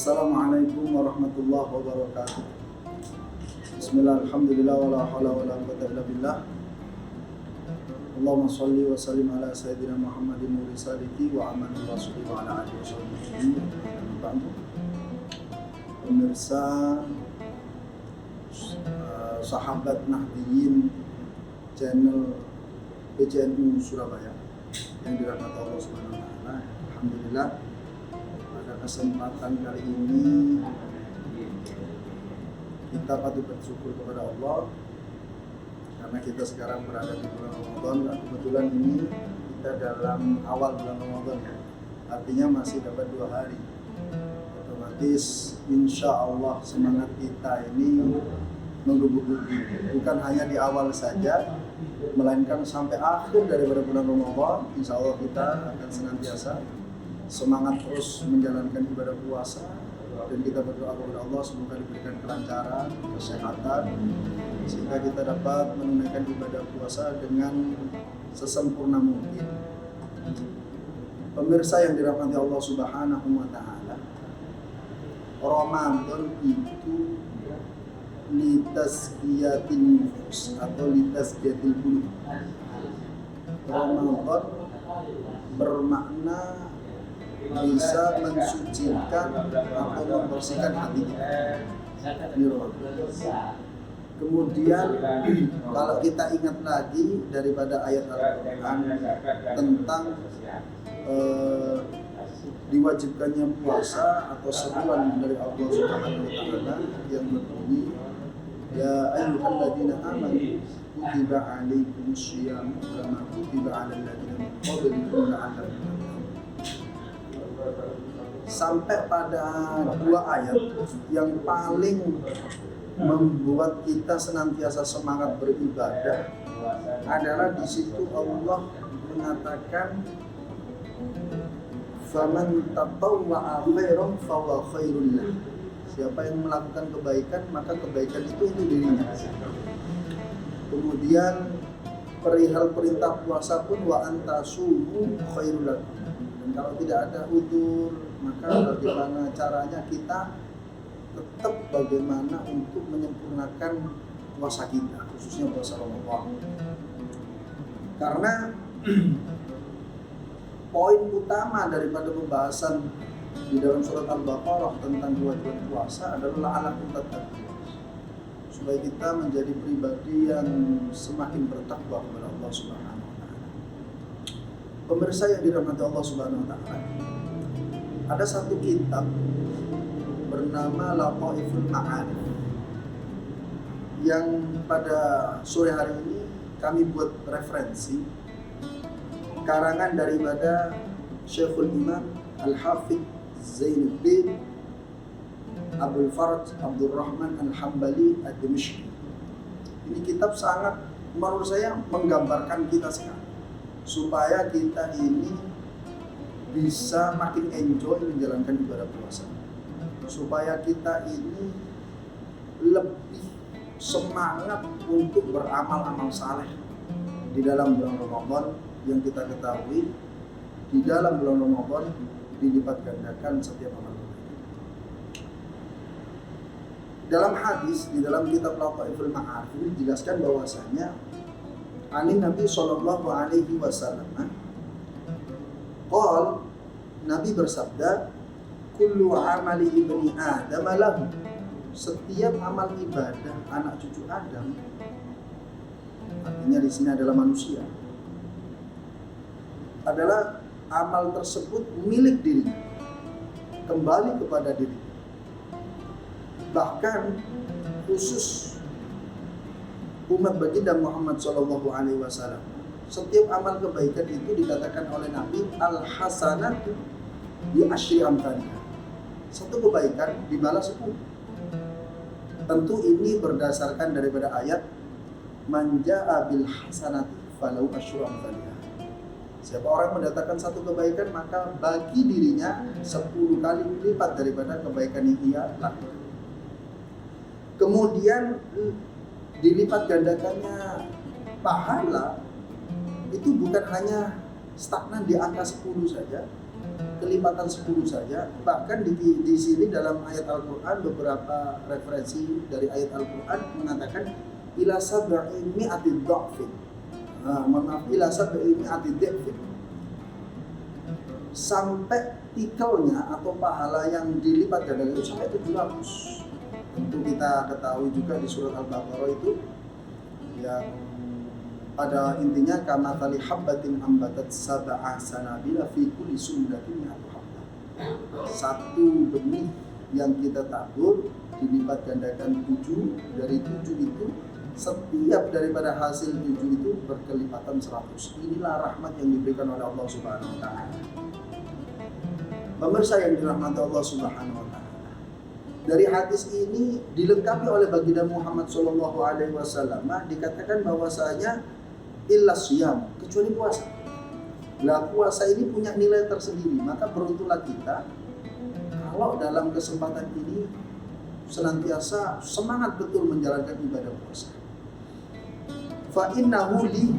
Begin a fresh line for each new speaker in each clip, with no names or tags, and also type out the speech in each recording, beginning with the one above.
Assalamualaikum warahmatullahi wabarakatuh. Bismillah, alhamdulillah, wala hawla wala quwwata illa billah. Allahumma sholli wa sallim ala sayyidina Muhammadin nuri saliki wa amani rasuli wa ala alihi wa sahbihi. Pemirsa sahabat Nahdiyin channel PCNU Surabaya yang dirahmati Allah Subhanahu wa taala. Alhamdulillah, pada kesempatan kali ini kita patut bersyukur kepada Allah karena kita sekarang berada di bulan Ramadan. Dan kebetulan ini kita dalam awal bulan Ramadan ya, artinya masih dapat 2 hari. Otomatis insya Allah semangat kita ini menggebu-gebu, bukan hanya di awal saja, melainkan sampai akhir daripada bulan Ramadan. Insya Allah kita akan senantiasa semangat terus menjalankan ibadah puasa, dan kita berdoa kepada Allah semoga diberikan kelancaran, kesehatan, sehingga kita dapat menunaikan ibadah puasa dengan sesempurna mungkin. Pemirsa yang dirahmati Allah Subhanahu wa taala, Ramadan itu litazkiyatin nufus atau litazkiyatil qulub. Ramadan bermakna bisa mensucikan atau membersihkan hati kita. Kemudian kalau kita ingat lagi daripada ayat Al-Quran tentang diwajibkannya puasa atau seruan dari Allah Subhanahu wa taala yang berbunyi, ya ayyuhalladzina amanu kutiba alaikumus syiyam kama kutiba alal ladzina min qablikum la'allakum tattaqun. Sampai pada 2 ayat yang paling membuat kita senantiasa semangat beribadah adalah di situ Allah mengatakan, faman tatawwa'a khairan fahuwa khairul lah. Siapa yang melakukan kebaikan maka kebaikan itu untuk dirinya. Kemudian perihal perintah puasa pun wa antasumu khairul lakum. Dan kalau tidak ada udzur, maka bagaimana caranya kita tetap bagaimana untuk menyempurnakan puasa kita, khususnya puasa Ramadan. Karena poin utama daripada pembahasan di dalam surat Al-Baqarah tentang kewajiban puasa adalah la'allakum tattaqun, supaya kita menjadi pribadi yang semakin bertakwa kepada Allah Subhanahu wa taala. Pemirsa yang dirahmati Allah Subhanahu wa taala, ada satu kitab bernama Lataiful Ma'arif yang pada sore hari ini kami buat referensi karangan daripada Syekhul Imam Al-Hafidh Zainuddin Abdul Faraj Abdul Rahman Al-Hambali Ad-Dimashqi. Ini kitab sangat menurut saya menggambarkan kita sekarang, supaya kita ini bisa makin enjoy menjalankan ibadah puasa, supaya kita ini lebih semangat untuk beramal-amal saleh di dalam bulan Ramadan, yang kita ketahui di dalam bulan Ramadan dilipat gandakan setiap amal. Dalam hadis di dalam kitab Lataiful Ma'arif ini dijelaskan bahwasanya Nabi sallallahu alaihi wasallam qol, Nabi bersabda, kullu amali ibni Adam lahu. Setiap amal ibadah anak cucu Adam, artinya di sini adalah manusia, adalah amal tersebut milik dirinya, kembali kepada diri. Bahkan khusus umat baginda Muhammad SAW, setiap amal kebaikan itu dikatakan oleh Nabi al-hasanatu bi asyri amthaliha. Satu kebaikan dibalas 10. Tentu ini berdasarkan daripada ayat man jaa bil hasanati falahu asyru amthaliha. Siapa orang mendatangkan satu kebaikan, maka bagi dirinya 10 kali lipat daripada kebaikan yang ia lakukan. Kemudian dilipat gandakannya pahala itu bukan hanya stagnan di angka 10 saja, kelipatan 10 saja. Bahkan di sini dalam ayat Al-Quran, beberapa referensi dari ayat Al-Quran mengatakan ila sab'i mi'ati dha'fin. Ila sab'i mi'ati dha'fin. Sampai tikelnya atau pahala yang dilipat gandakan itu sampai 700. Tentu kita ketahui juga di surat Al-Baqarah itu yang pada intinya kama tali habbatin ambatat sab'a sanabila fi kulli sunnatin mi'atu habbah. Satu benih yang kita tabur dilipat gandakan 7, dari 7 itu setiap daripada hasil 7 itu berkelipatan 100. Inilah rahmat yang diberikan oleh Allah Subhanahu wa taala. Pemirsa yang dirahmati Allah Subhanahu wa taala. Dari hadis ini dilengkapi oleh baginda Muhammad sallallahu alaihi wasallam dikatakan bahwasanya illa siyam, kecuali puasa. Lah puasa ini punya nilai tersendiri, maka beruntunglah kita kalau dalam kesempatan ini senantiasa semangat betul menjalankan ibadah puasa. Fa innahu li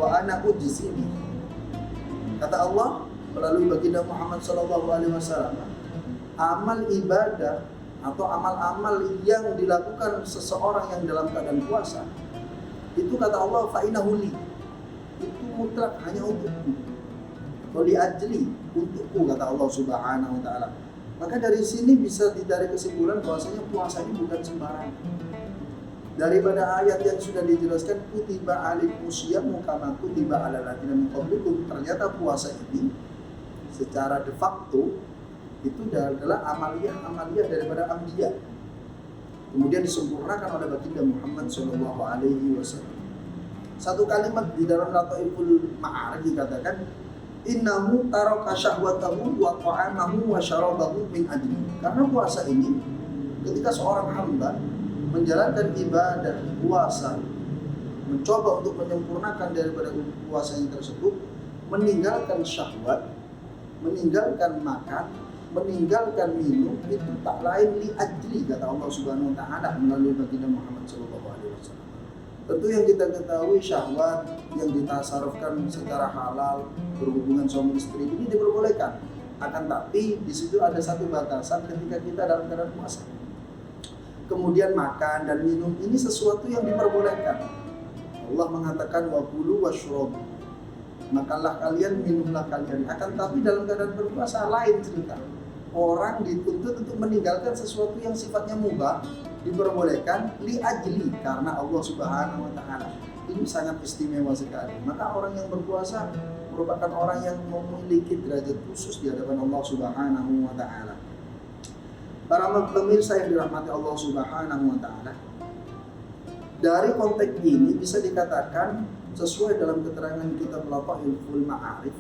wa ana ujzi bi. Kata Allah melalui baginda Muhammad sallallahu alaihi wasallam, amal ibadah atau amal-amal yang dilakukan seseorang yang dalam keadaan puasa itu kata Allah fa innahu li, itu mutlak hanya untukku. Qali ajli, untukku kata Allah Subhanahu wa taala. Maka dari sini bisa ditarik kesimpulan bahwasanya puasa ini bukan sembarangan. Daripada ayat yang sudah dijelaskan kutiba alaikumusyamu kama kutiba alal ladzina min qablikum, ternyata puasa ini secara de facto itu adalah amaliyah daripada anbiya. Kemudian disempurnakan oleh baginda Muhammad sallallahu alaihi wasallam. Satu kalimat di dalam Lataiful Ma'arij dikatakan innahu taraka syahwatahu wa ta'amahu wa syarabahu min ajli. Karena puasa ini ketika seorang hamba menjalankan ibadah puasa, mencoba untuk menyempurnakan daripada puasa yang tersebut, meninggalkan syahwat, meninggalkan makan, meninggalkan minum, itu tak lain li ajli kata Allah Subhanahu wa taala melalui baginda Muhammad sallallahu alaihi wasallam. Tentu yang kita ketahui syahwat yang ditasarufkan secara halal berhubungan suami istri ini diperbolehkan. Akan tapi di situ ada satu batasan ketika kita dalam keadaan puasa. Kemudian makan dan minum ini sesuatu yang diperbolehkan. Allah mengatakan wa kulu washrabu. Makanlah kalian, minumlah kalian. Akan tapi dalam keadaan berpuasa lain cerita. Orang dituntut untuk meninggalkan sesuatu yang sifatnya mubah, diperbolehkan li ajli karena Allah Subhanahu wa taala. Ini sangat istimewa sekali. Maka orang yang berpuasa merupakan orang yang memiliki derajat khusus di hadapan Allah Subhanahu wa taala. Para pemirsa yang dirahmati Allah Subhanahu wa taala, dari konteks ini bisa dikatakan sesuai dalam keterangan kitab Lataiful Ma'arif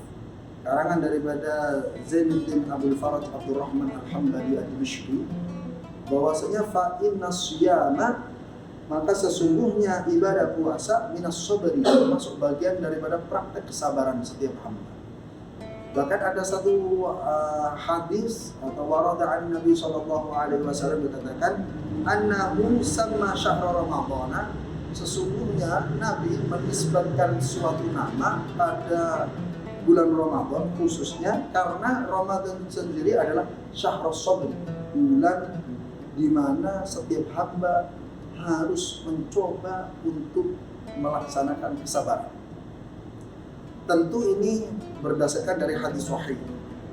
karangan daripada Zainuddin Abdul Faraj Abdurrahman Al-Hambali Ad-Dimashqi, bahwasanya fa inna siyama, maka sesungguhnya ibadah puasa minas sabri, termasuk bagian daripada praktek kesabaran setiap hamba. Bahkan ada satu hadis atau warada an Nabi sallallahu alaihi wasallam dikatakan annahu samma syahr ramadhana, sesungguhnya Nabi menisbatkan suatu nama pada bulan Ramadan khususnya karena Ramadan sendiri adalah syahrus sabr, bulan di mana setiap hamba harus mencoba untuk melaksanakan kesabaran. Tentu ini berdasarkan dari hadis sahih.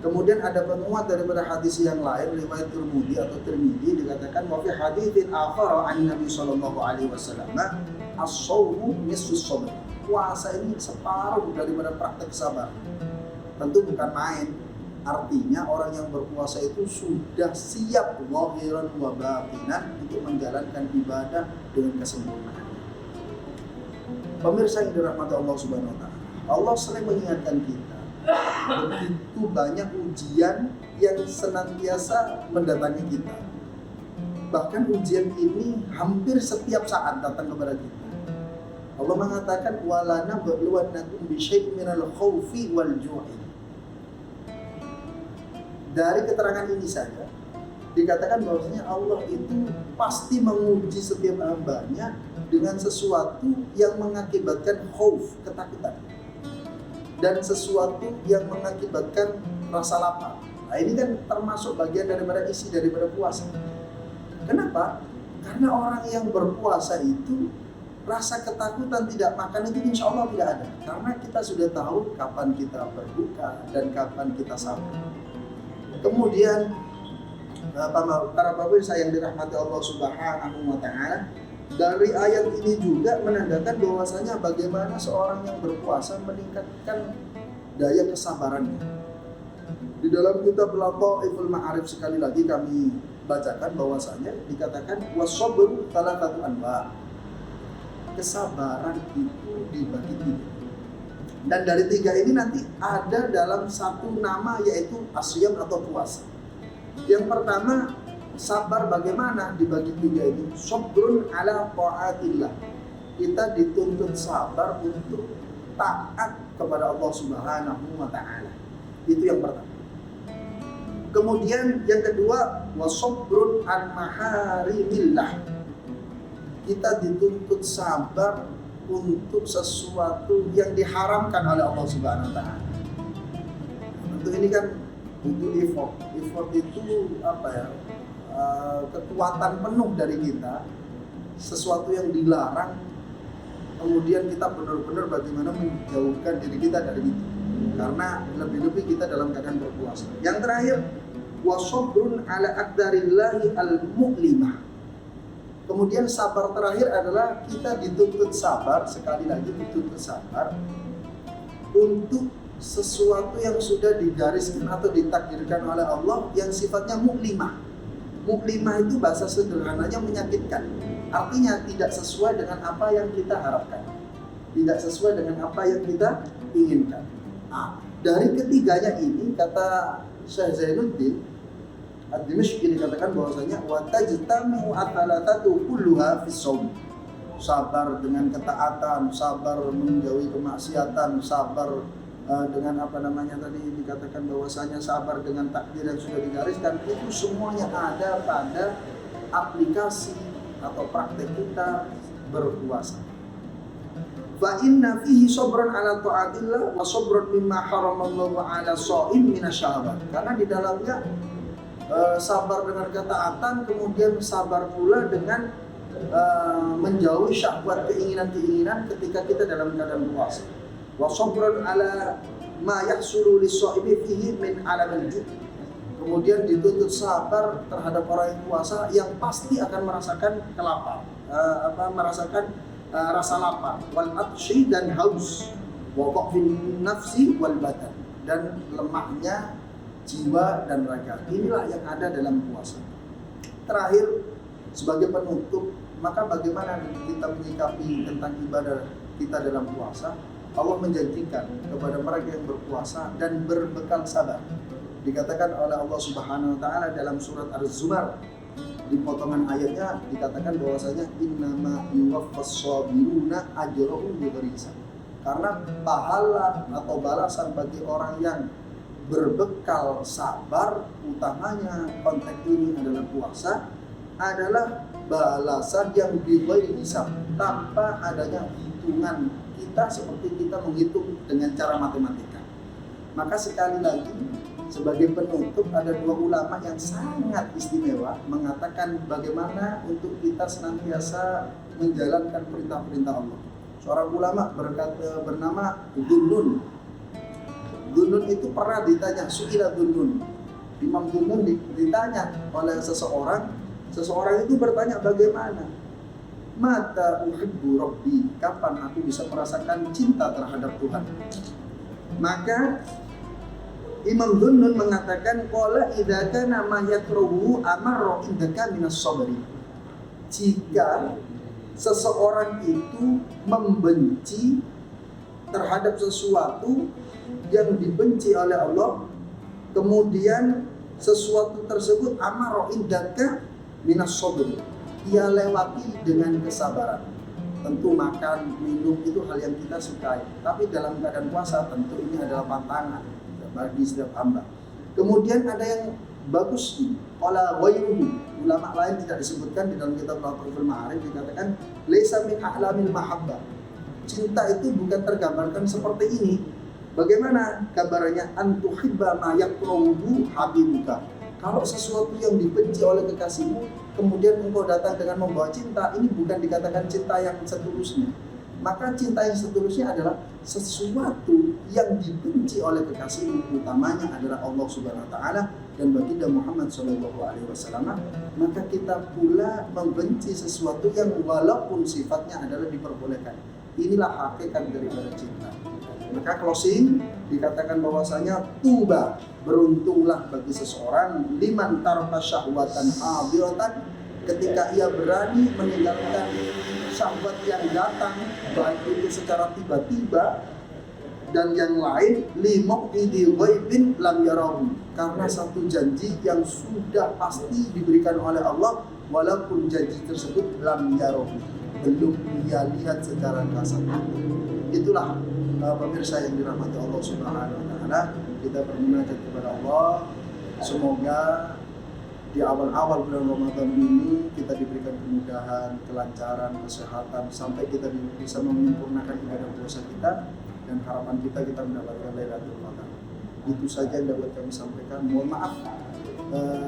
Kemudian ada penguat daripada hadis yang lain riwayat Tirmidzi atau Tirmidzi dikatakan wa fi haditsin akhar an Nabi sallallahu alaihi wasallam as-shaumu nisfus sabr. Puasa ini separuh daripada praktek sabar. Tentu bukan main. Artinya orang yang berpuasa itu sudah siap zahiran wa batinan untuk menjalankan ibadah dengan kesempurnaan. Pemirsa yang dirahmati Allah Subhanahu wa taala, Allah sering mengingatkan kita begitu banyak ujian yang senantiasa mendatangi kita. Bahkan ujian ini hampir setiap saat datang kepada kita. Allah mengatakan wala nabluwannakum bisyai'in minal khaufi wal ju'i. Dari keterangan ini saja dikatakan bahwasanya Allah itu pasti menguji setiap hambanya dengan sesuatu yang mengakibatkan khauf, ketakutan, dan sesuatu yang mengakibatkan rasa lapar. Nah, ini kan termasuk bagian daripada isi daripada puasa. Kenapa? Karena orang yang berpuasa itu rasa ketakutan tidak makan itu insya Allah tidak ada. Karena kita sudah tahu kapan kita berbuka dan kapan kita sabar. Kemudian para bapak saya yang dirahmati Allah Subhanahu wa Ta'ala, dari ayat ini juga menandakan bahwasanya bagaimana seorang yang berpuasa meningkatkan daya kesabarannya. Di dalam kitab Lataiful Ma'arif sekali lagi kami bacakan bahwasanya dikatakan was-sabru thalathatu anwa'. Kesabaran itu dibagi tiga. Dan dari tiga ini nanti ada dalam satu nama yaitu asyam atau puasa. Yang pertama, sabar bagaimana dibagi tiga ini? Sabrun ala ta'atillah. Kita dituntut sabar untuk taat kepada Allah Subhanahu wa Ta'ala. Itu yang pertama. Kemudian yang kedua, wasabrun an maharimillah. Kita dituntut sabar untuk sesuatu yang diharamkan oleh Allah Subhanahu wa Ta'ala. Tentu ini kan butuh effort. Effort itu apa ya? Kekuatan penuh dari kita. Sesuatu yang dilarang, kemudian kita benar-benar bagaimana menjauhkan diri kita dari itu. Karena lebih-lebih kita dalam keadaan berpuasa. Yang terakhir, wasabrun ala aqdarillahi al-mu'limah. Kemudian sabar terakhir adalah kita dituntut sabar, sekali lagi dituntut sabar untuk sesuatu yang sudah digariskan atau ditakdirkan oleh Allah yang sifatnya muklimah. Muklimah itu bahasa sederhananya menyakitkan. Artinya tidak sesuai dengan apa yang kita harapkan. Tidak sesuai dengan apa yang kita inginkan. Nah, dari ketiganya ini kata Syekh Zainuddin Ad-Dimashqi dikatakan bahwasanya wa tajtamu at-thalathatu kulluha fi shaum. Sabar dengan ketaatan, sabar menjauhi kemaksiatan, sabar dengan apa namanya tadi dikatakan bahwasanya sabar dengan takdir yang sudah digariskan, itu semuanya ada pada aplikasi atau praktek kita berpuasa. Fa inna fihi sabran ala ta'atillah wa sabran mimma haramallahu ala shaim minasyahawat. Karena di dalamnya sabar dengan ketaatan, kemudian sabar pula dengan menjauhi syahwat keinginan-keinginan ketika kita dalam keadaan puasa. Wa sabran ala ma yahsulu lis-shaimi fihi min alamil ju'. Kemudian dituntut sabar terhadap orang yang puasa yang pasti akan merasakan kelapar, merasakan rasa lapar, wal atshi dan haus, wa dhafin nafsi wal badan, dan lemahnya jiwa dan raga. Inilah yang ada dalam puasa. Terakhir, sebagai penutup, maka bagaimana kita menyikapi tentang ibadah kita dalam puasa? Allah menjanjikan kepada mereka yang berpuasa dan berbekal sabar. Dikatakan oleh Allah Subhanahu wa Ta'ala dalam surat Az-Zumar, di potongan ayatnya dikatakan bahwasanya innama yuwaffas sabiruna ajrahum bighairi hisab. Karena pahala atau balasan bagi orang yang berbekal sabar, utamanya konteks ini adalah puasa, adalah balasan yang bighairi hisab, tanpa adanya hitungan kita seperti kita menghitung dengan cara matematika. Maka sekali lagi sebagai penutup, ada dua ulama yang sangat istimewa mengatakan bagaimana untuk kita senantiasa menjalankan perintah-perintah Allah. Seorang ulama bernama Dunnun. Dunnun itu pernah ditanya, Su'ila Dunnun. Imam Dunnun ditanya oleh seseorang itu bertanya bagaimana? Mata uhibbu rabbi, kapan aku bisa merasakan cinta terhadap Tuhan? Maka Imam Dunnun mengatakan qala idza kana ma yakrahu amarra indaka minas sabri. Jika seseorang itu membenci terhadap sesuatu yang dibenci oleh Allah, kemudian sesuatu tersebut amarra indaka minas sabri, ia lewati dengan kesabaran. Tentu makan, minum itu hal yang kita sukai, tapi dalam keadaan puasa tentu ini adalah pantangan bagi setiap hamba. Kemudian ada yang bagus qala ghairuhu, ulama lain tidak disebutkan di dalam kitab Lataiful Ma'arif, dikatakan laisa min a'lamil mahabbah. Cinta itu bukan tergambarkan seperti ini. Bagaimana kabarnya antuhibba ma yakrahu habibuka? Kalau sesuatu yang dibenci oleh kekasihmu, kemudian engkau datang dengan membawa cinta, ini bukan dikatakan cinta yang seterusnya. Maka cinta yang seterusnya adalah sesuatu yang dibenci oleh kekasihmu, utamanya adalah Allah Subhanahu wa taala dan baginda Muhammad sallallahu alaihi wasallam. Maka kita pula membenci sesuatu yang walaupun sifatnya adalah diperbolehkan. Inilah hakikat daripada cinta. Maka closing dikatakan bahwasanya tuba, beruntunglah bagi seseorang liman taraka syahwatan hadiratan, ketika ia berani meninggalkan syahwat yang datang, baik itu secara tiba-tiba dan yang lain limuqidi ghaibin lam yarahu, karena satu janji yang sudah pasti diberikan oleh Allah walaupun janji tersebut lam yarahu, belum dia lihat secara kasat. Itulah pemirsa yang dirahmati Allah Subhanahu wa taala, kita bermunajat kepada Allah, semoga di awal-awal bulan Ramadan ini kita diberikan kemudahan, kelancaran, kesehatan sampai kita bisa menyempurnakan ibadah puasa kita, dan harapan kita mendapatkan Lailatul Qadar. Itu saja yang dapat kami sampaikan. Mohon maaf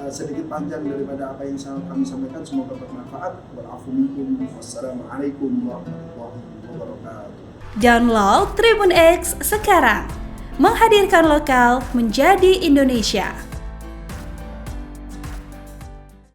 sedikit panjang daripada apa yang kami sampaikan, semoga bermanfaat. Wa'afu minkum. Wassalamualaikum warahmatullahi wabarakatuh.
Download Tribun X sekarang, menghadirkan lokal menjadi Indonesia.